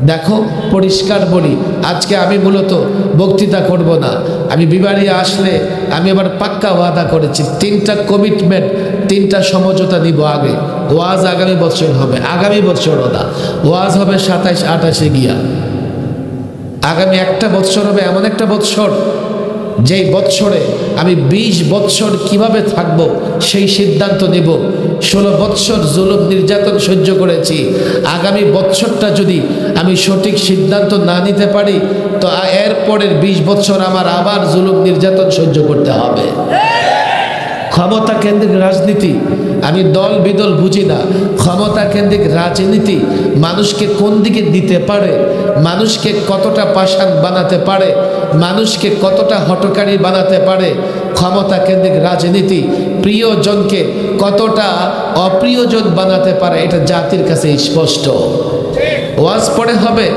দেখো পরিষ্কার বলি, আজকে আমি মূলত বক্তৃতা করব না। আমি বিবাড়িয়া আসলে আমি আবার পাক্কা ওয়াদা করেছি, 3টা কমিটমেন্ট, 3টা সমঝোতা নিব। আগে ওয়াজ আগামী বছর হবে, আগামী বছরও না, ওয়াজ হবে 27-28 গিয়া। আগামী একটা বৎসর হবে এমন একটা বৎসর, যেই বৎসরে আমি 20 বৎসর কিভাবে থাকবো সেই সিদ্ধান্ত নেব। 16 বৎসর জুলুম নির্যাতন সহ্য করেছি, আগামী বৎসরটা যদি আমি সঠিক সিদ্ধান্ত না নিতে পারি তো এর পরের 20 বৎসর আমার আবার জুলুম নির্যাতন সহ্য করতে হবে। ক্ষমতা কেন্দ্রিক রাজনীতি, আমি দল বিদল বুঝি না। ক্ষমতা কেন্দ্রিক রাজনীতি মানুষকে কোন দিকে দিতে পারে, মানুষকে কতটা পাষাণ বানাতে পারে, মানুষকে কতটা হটকারী বানাতে পারে। ক্ষমতা কেন্দ্রিক রাজনীতি প্রিয়জনকে কতটা অপ্রিয়জন বানাতে পারে, এটা জাতির কাছে স্পষ্ট। ওয়াজ পড়ে হবে।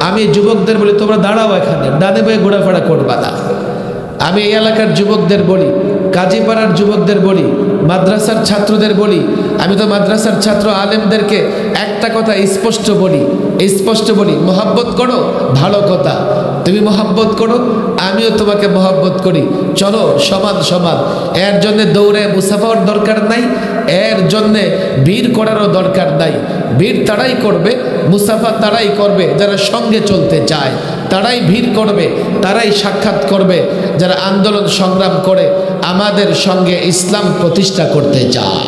আমি যুবকদের বলি, তোমরা দাঁড়াও এখানে, ডানে বয়ে ঘোরাফেরা করবা না। আমি এই এলাকার যুবকদের বলি, কাজীপাড়ার যুবকদের বলি, মাদ্রাসার ছাত্রদের বলি, আমি তো মাদ্রাসার ছাত্র আলেমদেরকে একটা কথা স্পষ্ট বলি, মহব্বত করো, ভালো কথা, তুমি মহব্বত করো, আমিও তোমাকে মহব্বত করি, চলো সমান সমান। এর জন্যে দৌড়ে মুসাফার দরকার নাই, এর জন্যে ভিড় করারও দরকার নাই। ভিড় তারাই করবে, মুসাফা তারাই করবে যারা সঙ্গে চলতে চায়, তারাই ভিড় করবে, তারাই সাক্ষাৎ করবে যারা আন্দোলন সংগ্রাম করে আমাদের সঙ্গে ইসলাম প্রতিষ্ঠা করতে চায়।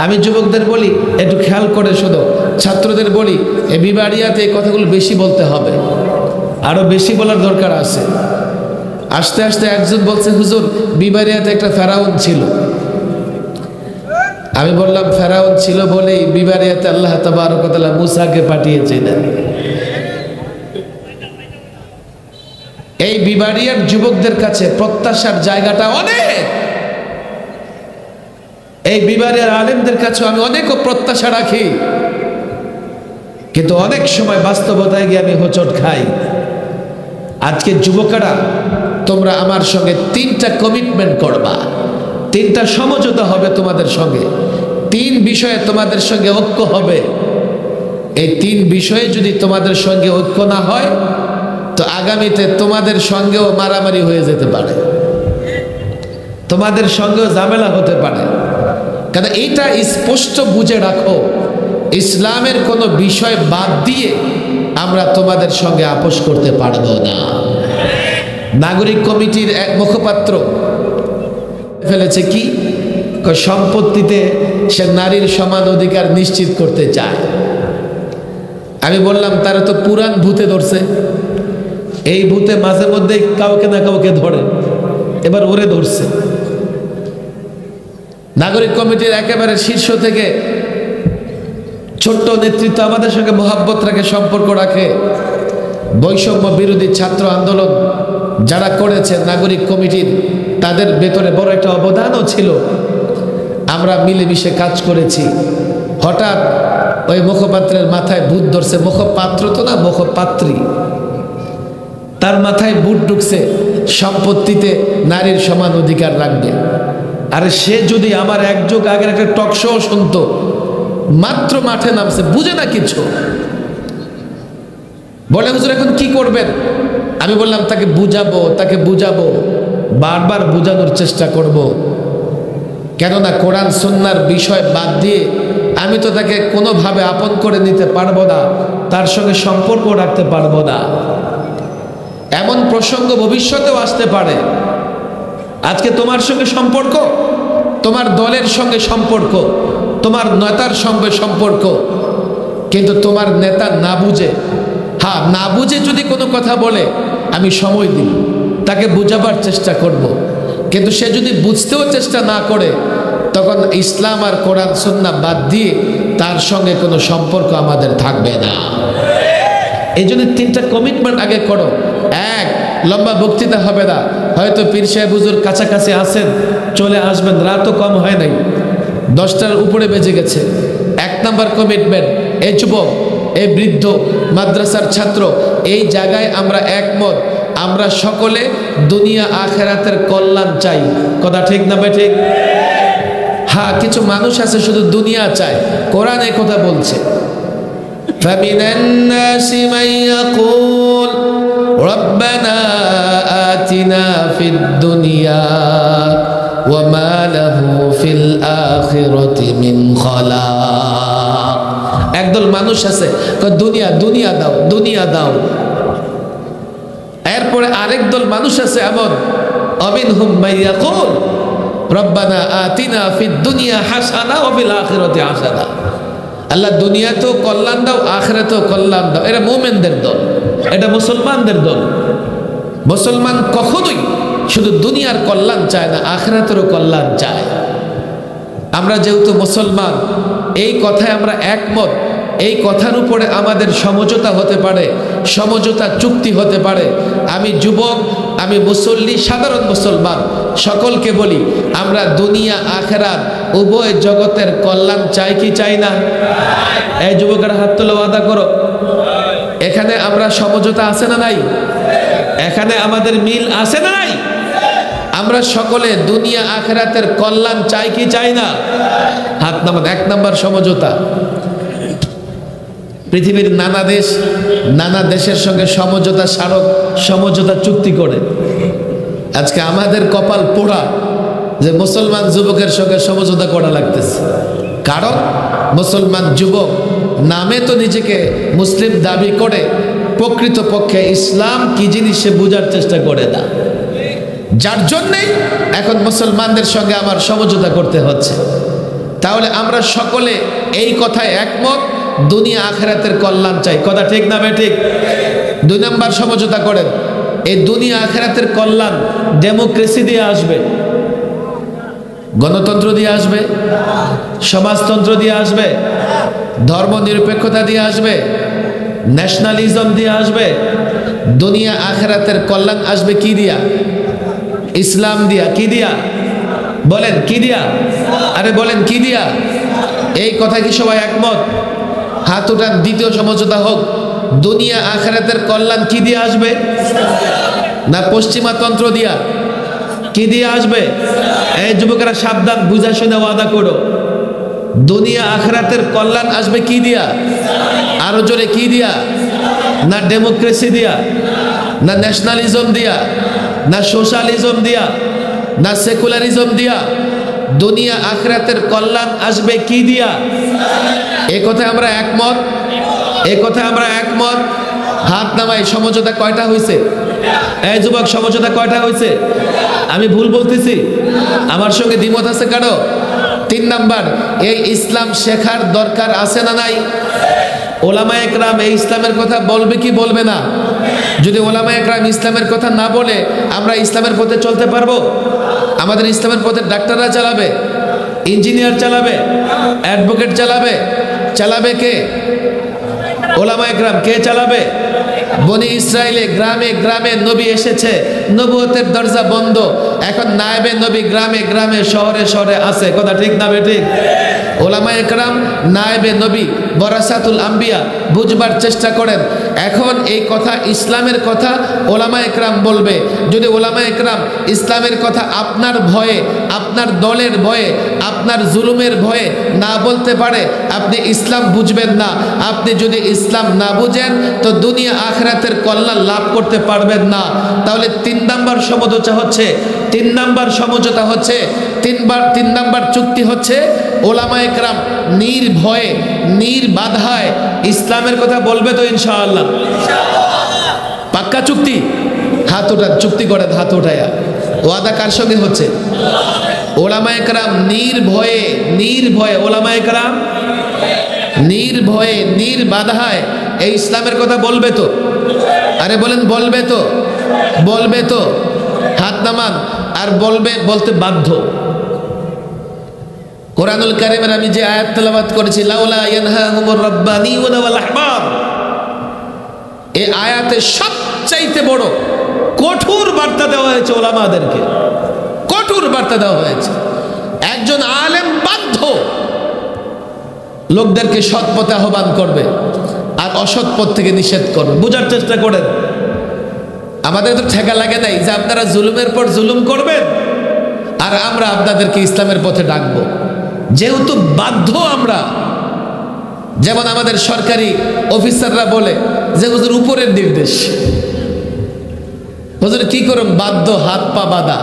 আমি যুবকদের বলি একটু খেয়াল করে শোনো, ছাত্রদের বলি এ বিবাড়িয়াতে এই কথাগুলো বেশি বলতে হবে, আরো বেশি বলার দরকার আছে। আস্তে আস্তে একজন বলছে, হুজুর বিবাড়িয়াতে একটা ফেরাউন ছিল। আমি বললাম ফেরাউন ছিল বলেই বিবাড়িয়াতে আল্লাহ তাবারক ওয়া তাআলা মুসাকে পাঠিয়েছিলেন। এই বিবাড়িয়ার যুবকদের কাছে প্রত্যাশার জায়গাটা অনেক, এই বিবাড়িয়ার আলেমদের কাছে আমি অনেক প্রত্যাশা রাখি, কিন্তু অনেক সময় বাস্তবতায় গিয়ে আমি হোঁচট খাই। আজকে যুবকেরা তোমরা আমার সঙ্গে 3টা কমিটমেন্ট করবা, 3টা সমঝোতা হবে তোমাদের সঙ্গে, 3 বিষয়ে তোমাদের সঙ্গে ঐক্য হবে। এই 3 বিষয়ে যদি তোমাদের সঙ্গে ঐক্য না হয় তো আগামীতে তোমাদের সঙ্গেও মারামারি হয়ে যেতে পারে, তোমাদের সঙ্গেও ঝামেলা হতে পারে। কারণ এইটা স্পষ্ট বুঝে রাখো, ইসলামের কোনো বিষয় বাদ দিয়ে আমরা তোমাদের সঙ্গে আপোষ করতে পারবো না। নাগরিক কমিটির এক মুখপাত্র ফেলেছে কি, সম্পত্তিতে সে নারীর সমান অধিকার নিশ্চিত করতে চায়। আমি বললাম তারা তো পুরান ভূতে ধরছে, এই ভূতে মাঝে মধ্যে কাউকে না কাউকে ধরে, এবার ওরে ধরছে। নাগরিক কমিটির একেবারে শীর্ষ থেকে ছোট্ট নেতৃত্ব আমাদের সঙ্গে মহাব্বত রাখে, সম্পর্ক রাখে। বৈষম্য বিরোধী ছাত্র আন্দোলন যারা করেছে নাগরিক কমিটির, তাদের ভেতরে বড় একটা অবদানও ছিল। আমরা মিলেমিশে কাজ করেছি। হঠাৎ ওই মুখপাত্রের মাথায় ভূত ধরছে, মুখপাত্র তো না, মুখপাত্রী, তার মাথায় ভূত ঢুকছে সম্পত্তিতে নারীর সমান অধিকার রাখবে। আরে সে যদি আমার এক যুগ আগের একটা টক শো শুনতো, মাত্র মাঠে নামছে, বুঝে না কিছু, বলে হুজুর এখন কি করবেন? আমি বললাম তাকে বুঝাবো, বারবার বোঝানোর চেষ্টা করব। কেননা কোরআন সুন্নাহর বিষয় বাদ দিয়ে আমি তো তাকে কোনোভাবে আপন করে নিতে পারবো না, তার সঙ্গে সম্পর্ক রাখতে পারবো না। এমন প্রসঙ্গ ভবিষ্যতেও আসতে পারে। আজকে তোমার সঙ্গে সম্পর্ক, তোমার দলের সঙ্গে সম্পর্ক, তোমার নেতার সঙ্গে সম্পর্ক, কিন্তু তোমার নেতা না বুঝে, না বুঝে যদি কোনো কথা বলে আমি সময় দিই, তাকে বুঝাবার চেষ্টা করব। কিন্তু সে যদি বুঝতেও চেষ্টা না করে, তখন ইসলাম আর কোরআন সুন্নাহ বাদ দিয়ে তার সঙ্গে কোনো সম্পর্ক আমাদের থাকবে না। এই জন্য 3টা কমিটমেন্ট আগে করো। এক, লম্বা বক্তৃতা হবে না, হয়তো পীর সাহেব হুজুর কাছাকাছি আছেন, চলে আসবেন, রাতও কম হয় নাই, 10টার উপরে বেজে গেছে। 1 নাম্বার কমিটমেন্ট, এই যুবক, এই বৃদ্ধ, মাদ্রাসার ছাত্র, এই জায়গায় আমরা একমত, আমরা সকলে দুনিয়া আখেরাতের কল্যাণ চাই। কথা ঠিক না ঠিক? কিছু মানুষ আছে শুধু দুনিয়া চায়, কোরআন এই কথা বলছে, فمن الناس من يقول ربنا آتنا في الدنيا وما له في الآخرة من خلاق। একদল মানুষ আছে দুনিয়া দুনিয়া দাও দুনিয়া দাও। এরপরে আরেক দল মানুষ আছে এমন অমিনহুম মান ইয়াকুল রব্বানা আতিনা ফিদ দুনিয়া হাসানা ওয়া ফিল আখিরাতি হাসানা। আল্লাহ দুনিয়াতেও কল্যাণ দাও আখিরাতেও কল্যাণ দাও। এটা মুমিনদের দল, এটা মুসলমানদের দল। মুসলমান কখনোই শুধু দুনিয়ার কল্যাণ চায় না, আখিরাতেরও কল্যাণ চায়। আমরা যেহেতু মুসলমান, এই কথায় আমরা একমত। এই কথার উপরে আমাদের সমঝোতা হতে পারে, সমঝোতা চুক্তি হতে পারে। আমি যুবক, আমি মুসল্লি, সাধারণ মুসলমান, সকলকে বলি আমরা দুনিয়া আখিরাত উভয় জগতের কল্যাণ চাই কি চাই না? এই যুবকের হাত তুলে ওয়াদা করো। এখানে আমরা সমঝোতা আছে না নাই? এখানে আমাদের মিল আছে না নাই? আমরা সকলে দুনিয়া আখিরাতের কল্যাণ চাই কি চাই না? হাত নামান। এক নাম্বার সমঝোতা। পৃথিবীর নানা দেশের সঙ্গে সমঝোতা স্মারক, সমঝোতা চুক্তি করে। আজকে আমাদের কপাল পোড়া যে মুসলমান যুবকের সঙ্গে সমঝোতা করা লাগতেছে। কারণ মুসলমান যুবক নামে তো নিজেকে মুসলিম দাবি করে, প্রকৃতপক্ষে ইসলাম কি জিনিস সে বোঝার চেষ্টা করে না। যার জন্যেই এখন মুসলমানদের সঙ্গে আমার সমঝোতা করতে হচ্ছে। তাহলে আমরা সকলে এই কথায় একমত, দুনিয়া আখিরাতের কল্যাণ চাই। কথা ঠিক না ঠিক? দুই নাম্বার সমঝোতা করেন, এই দুনিয়া আখিরাতের কল্যাণ ডেমোক্রেসি দিয়ে আসবে, গণতন্ত্র দিয়ে আসবে, সমাজতন্ত্র দিয়ে আসবে, ধর্ম নিরপেক্ষতা দিয়ে আসবে, ন্যাশনালিজম দিয়ে আসবে। দুনিয়া আখিরাতের কল্যাণ আসবে কি দিয়া? ইসলাম দিয়া। কি দিয়া? বলেন কি দিয়া? আরে বলেন কি দিয়া? এই কথা কি সবাই একমত? হাত উঠান। দ্বিতীয় সমঝোতা হোক, দুনিয়া আখিরাতের কল্যাণ কি দিয়ে আসবে? না পশ্চিমাতন্ত্র দিয়া? কি দিয়ে আসবে? এই যুবকেরা সাবধান, বুঝা শুনে ওয়াদা করো। দুনিয়া আখিরাতের কল্যাণ আসবে কি দিয়া? আরো জোরে কি দিয়া? না ডেমোক্রেসি দিয়া, না ন্যাশনালিজম দিয়া, না সোশ্যালিজম দিয়া, না সেকুলারিজম দিয়া। দুনিয়া আখিরাতের কল্যাণ আসবে কি দিয়া? এ কথায় আমরা একমত, এ কথায় আমরা একমত। হাত নামাই। সমঝোতা কয়টা হয়েছে? এই যুবক, সমঝোতা কয়টা হয়েছে? আমি ভুল বলতেছি? আমার সঙ্গে দ্বিমত আছে কারো? তিন নাম্বার, এই ইসলাম শেখার দরকার আছে না নাই? ওলামা একরাম এই ইসলামের কথা বলবে কি বলবে না? যদি ওলামা একরাম ইসলামের কথা না বলে আমরা ইসলামের পথে চলতে পারবো? আমাদের ইসলামের পথে ডাক্তাররা চালাবে, ইঞ্জিনিয়ার চালাবে, অ্যাডভোকেট চালাবে। চালাবে কে? ওলামা একরাম। কে চালাবে? বনি ইসরায়েলে গ্রামে গ্রামে নবী এসেছে, নবুয়তের দরজা বন্ধ। এখন নায়েবে নবী গ্রামে গ্রামে শহরে শহরে আছে। কথা ঠিক না ঠিক? ওলামা একরাম নায়েবে নবী, বরাসাতুল আম্বিয়া বুঝবার চেষ্টা করেন। এখন এই কথা ইসলামের কথা ওলামা একরাম বলবে। যদি ওলামা একরাম ইসলামের কথা আপনার ভয়ে, আপনার দলের ভয়ে, আপনার জুলুমের ভয়ে না বলতে পারে, আপনি ইসলাম বুঝবেন না। আপনি যদি ইসলাম না বুঝেন তো দুনিয়া আখিরাতের কল্যাণ লাভ করতে পারবেন না। তাহলে তিন নাম্বার সমঝোতা হচ্ছে, তিন নাম্বার সমঝোতা হচ্ছে, তিন নাম্বার চুক্তি হচ্ছে, ওলামা একরাম নির্ভয়ে নির্বাধায় ইসলামের কথা বলবে তো ইনশাআল্লাহ? পাক্কা চুক্তি? হাত ওঠান, চুক্তি করেন, হাত উঠায়া। ওয়াদা কার সঙ্গে হচ্ছে? ওলামা একরাম নির্ভয়ে, নির্ভয়ে ওলামা একরাম নির্ভয়ে নির্বাধায় এই ইসলামের কথা বলবে তো? আরে বলেন বলবে তো? বলবে তো? হাত নামান। আর বলবে, বলতে বাধ্য। কোরআনুল কারীমের আমি যে আয়াত তেলাওয়াত করেছি, লাউলা ইয়ানহাহুমুর রাব্বানিউনা ওয়াল আহবার, এই আয়াতে সবচাইতে বড় কঠোর বার্তা দেওয়া হয়েছে ওলামাদেরকে। কঠোর বার্তা দেওয়া হয়েছে। একজন আলেম বাধ্য লোকদেরকে সৎ পথে আহ্বান করবে আর অসৎ পথ থেকে নিষেধ করবে। বুঝার চেষ্টা করেন। আমাদের তো ঠেকা লাগে নাই যে আপনারা জুলুমের পর জুলুম করবেন আর আমরা আপনাদেরকে ইসলামের পথে ডাকবো। যেহেতু বাধ্য আমরা, যেমন আমাদের সরকারি অফিসাররা বলে যে হুজুর উপরের নির্দেশ, হুজুর কি করুন, বাধ্য, হাত পা বাঁধা।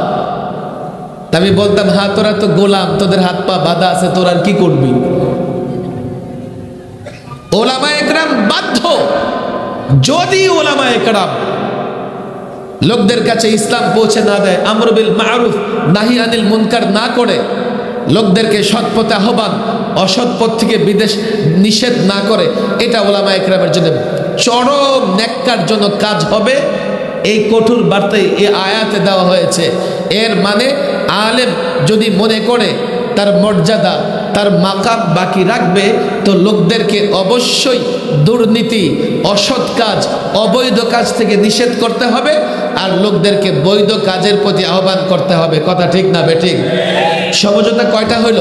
আমি বলতাম, হ্যাঁ তোরা তো গোলাম, তোদের হাত পা বাঁধা আছে, তোরা আর কি করবি? ওলামায়ে কেরাম বাধ্য। যদি ওলামায়ে কেরাম লোকদের কাছে ইসলাম পৌঁছে না দেয়, আমর বিল মারুফ নাহি আনিল মুনকার না করে, লোকদেরকে সৎ পথে আহ্বান, অসৎ পথ থেকে বিদেশ নিষেধ না করে, এটা ওলামায়ে কেরামের জন্য চরম ন্যাক্কারজনক কাজ হবে। এই কঠোর বার্তায় এই আয়াতে দেওয়া হয়েছে। এর মানে আলেম যদি মনে করে তার মর্যাদা, তার মাকাম বাকি রাখবে, তো লোকদেরকে অবশ্যই দুর্নীতি, অসৎ কাজ, অবৈধ কাজ থেকে নিষেধ করতে হবে, আর লোকদেরকে বৈধ কাজের প্রতি আহ্বান করতে হবে। কথা ঠিক না বেঠিক? সমঝোতা কয়টা হইল?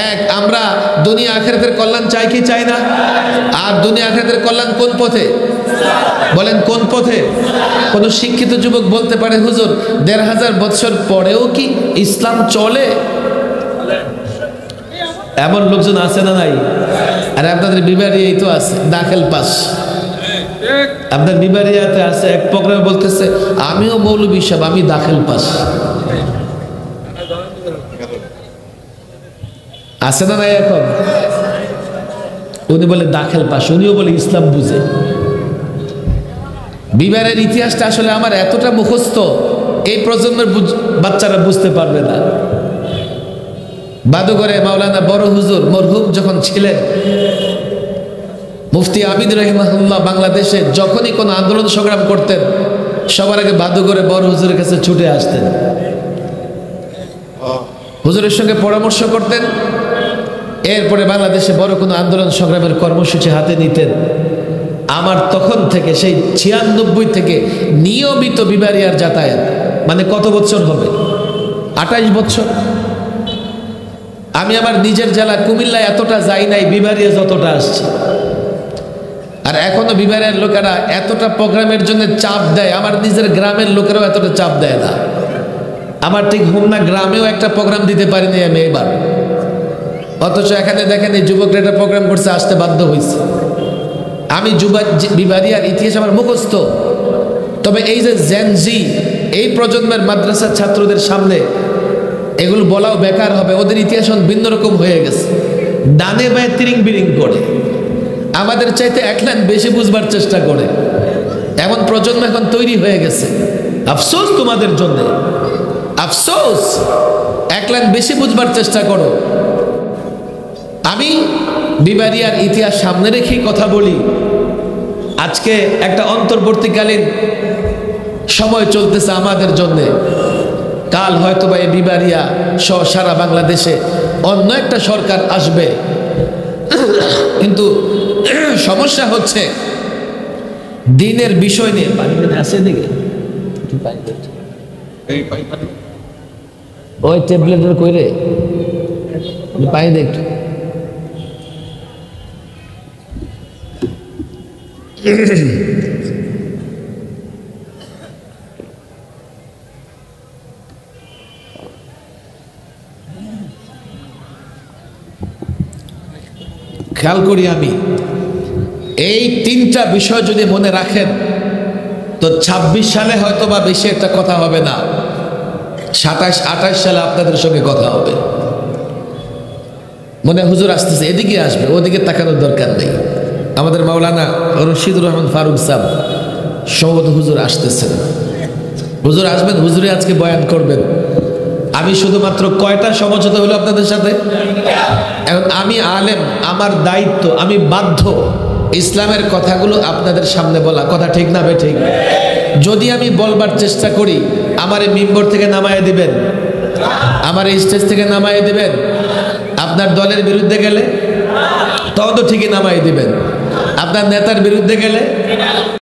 এক, আমরা দুনিয়া আখিরাতের কল্যাণ চাই কি চাই না? আর দুনিয়া আখিরাতের কল্যাণ কোন পথে? বলেন কোন পথে? কোন শিক্ষিত যুবক বলতে পারে, হুজুর ১৫০০ বছর পরেও কি ইসলাম চলে? এমন লোকজন আছে না নাই? আর আপনাদের বিবারিয়াই তো আছে দাখিল পাস। আপনার বিবারিয়াতে আছে, এক প্রোগ্রামে বলতেছে, আমিও মৌলভী সাহেব, আমি দাখিল পাস। আছে না নাই? এখন উনি বলে দাখিল পাস, উনিও বলে ইসলাম বুঝে। বিবারের ইতিহাসটা আসলে আমার এতটা মুখস্থ, এই প্রজন্মের বাচ্চারা বুঝতে পারবে না। বাদুঘরে মাওলানা বড় হুজুর মরহুম যখন ছিলেন, মুফতি আবিদ রহিমাহুল্লাহ বাংলাদেশে যখনই কোনো আন্দোলন সংগ্রাম করতেন, সবার আগে বাদুঘরে বড় হুজুরের কাছে ছুটে আসতেন, হুজুরের সঙ্গে পরামর্শ করতেন। এরপরে বাংলাদেশে বড় কোনো আন্দোলন সংগ্রামের কর্মসূচি হাতে নিতেন। আমার তখন থেকে, সেই ৯৬ থেকে নিয়মিত বিবারিয়ার যাতায়াত, মানে কত বছর হবে? ২৮ বছর। আমি আমার নিজের জেলা কুমিল্লায় এতটা যাই নাই, বিবারিয়া যতটা আসছে। আর এখনো বিবারিয়ার লোকেরা এতটা প্রোগ্রামের জন্য চাপ দেয়, আমার নিজের গ্রামের লোকেরাও এতটা চাপ দেয় না। আমার ঠিক হোমনা গ্রামেও একটা প্রোগ্রাম দিতে পারিনি আমি এবার, অথচ এখানে দেখেন এই যুবকরা একটা প্রোগ্রাম করছে, আসতে বাধ্য হয়েছে। আমি বিবারিয়ার ইতিহাস আমার মুখস্থ, তবে এই যে জেনজি, এই প্রজন্মের মাদ্রাসার ছাত্রদের সামনে এগুলো বলাও বেকার হবে। ওদের ইতিহাস ভিন্ন রকম হয়ে গেছে, ডানে বায়ে তিরিং বিরিং করে, আমাদের চাইতে এক লাইন বেশি বুঝবার চেষ্টা করে। এমন প্রজন্ম এখন তৈরি হয়ে গেছে। আফসোস তোমাদের জন্য, আফসোস। এক লাইন বেশি বুঝবার চেষ্টা করো। আমি বিবারিয়ার ইতিহাস সামনে রেখেই কথা বলি। আজকে একটা অন্তর্বর্তীকালীন সময় চলতেছে আমাদের জন্য। কাল হয়তো বা এই বিবারিয়া সহ সারা বাংলাদেশে অন্য একটা সরকার আসবে, কিন্তু সমস্যা হচ্ছে দিনের বিষয় নিয়ে। আছে দিকে ওই ট্যাবলেটের কইরে পাই দেখ। খেয়াল করি আমি, এই তিনটা বিষয় যদি মনে রাখেন, তো ২৬ সালে হয়তো বা বেশি একটা কথা হবে না, ২৭-২৮ সালে আপনাদের সঙ্গে কথা হবে। মনে হুজুর আসতেছে, এদিকে আসবে, ওদিকে তাকানোর দরকার নেই। আমাদের মাওলানা রশিদুর রহমান ফারুক সাহেব সম্ভবত হুজুর আসতেছেন। হুজুর আসবেন, হুজুরে আজকে বয়ান করবেন। আমি শুধুমাত্র কয়টা সমঝোতা হলো আপনাদের সাথে? এখন আমি আলেম, আমার দায়িত্ব, আমি বাধ্য ইসলামের কথাগুলো আপনাদের সামনে বলা। কথা ঠিক না বেঠিক? যদি আমি বলবার চেষ্টা করি, আমার এই মিম্বর থেকে নামায় দিবেন, আমার এই স্টেজ থেকে নামায় দিবেন। আপনার দলের বিরুদ্ধে গেলে তখন তো ঠিকই নামাই দিবেন, আপনার নেতার বিরুদ্ধে গেলে